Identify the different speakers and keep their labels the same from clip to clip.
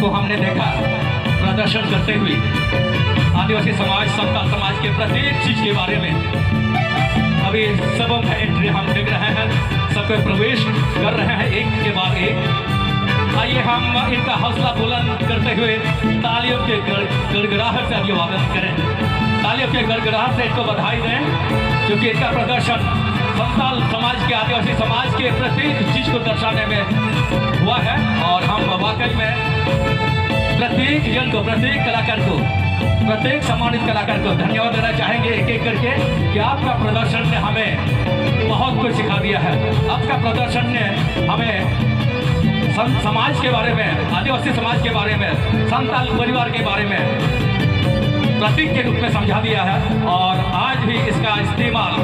Speaker 1: को हमने देखा प्रदर्शन करते हुए आदिवासी समाज, संताल समाज के प्रत्येक चीज के बारे में। अभी सबों का एंट्री हम देख रहे हैं, सबके प्रवेश कर रहे हैं एक के बाद एक। आइए हम इनका हौसला बुलंद करते हुए तालियों के गड़गड़ाहट से अभिवादन करें। तालियों के गड़गड़ाहट से इनको बधाई दें, क्योंकि इनका प्रदर्शन संताल समाज के, आदिवासी समाज के प्रत्येक चीज को दर्शाने में हुआ है। और हम वाकई में प्रत्येक जन को, प्रत्येक कलाकार को, प्रत्येक सम्मानित कलाकार को धन्यवाद देना चाहेंगे एक एक करके कि आपका प्रदर्शन ने हमें बहुत कुछ सिखा दिया है। आपका प्रदर्शन ने हमें समाज के बारे में, आदिवासी समाज के बारे में, संताल परिवार के बारे में प्रतीक के रूप में समझा दिया है। और आज भी इसका इस्तेमाल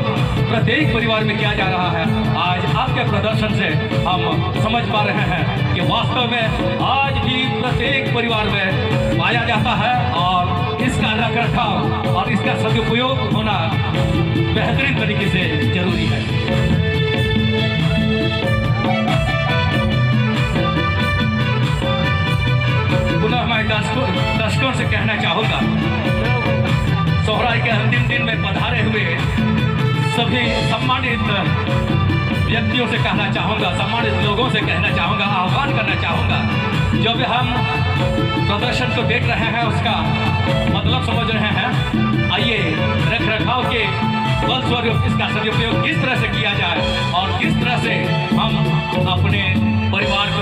Speaker 1: प्रत्येक परिवार में किया जा रहा है। आज आपके प्रदर्शन से हम समझ पा रहे हैं कि वास्तव में आज भी प्रत्येक परिवार में पाया जाता है और इसका रख रखाव और इसका सदुपयोग होना बेहतरीन तरीके से जरूरी है। पुनः मैं दर्शकों से कहना चाहूँगा, सोहराय के अंतिम दिन में पधारे हुए सभी सम्मानित व्यक्तियों से कहना चाहूँगा, सम्मानित लोगों से कहना चाहूँगा, आह्वान करना चाहूँगा, जो भी हम प्रदर्शन को देख रहे हैं उसका मतलब समझ रहे हैं, आइए रख रखाव के बलस्वरूप इसका सदुपयोग किस तरह से किया जाए और किस तरह से हम अपने परिवार को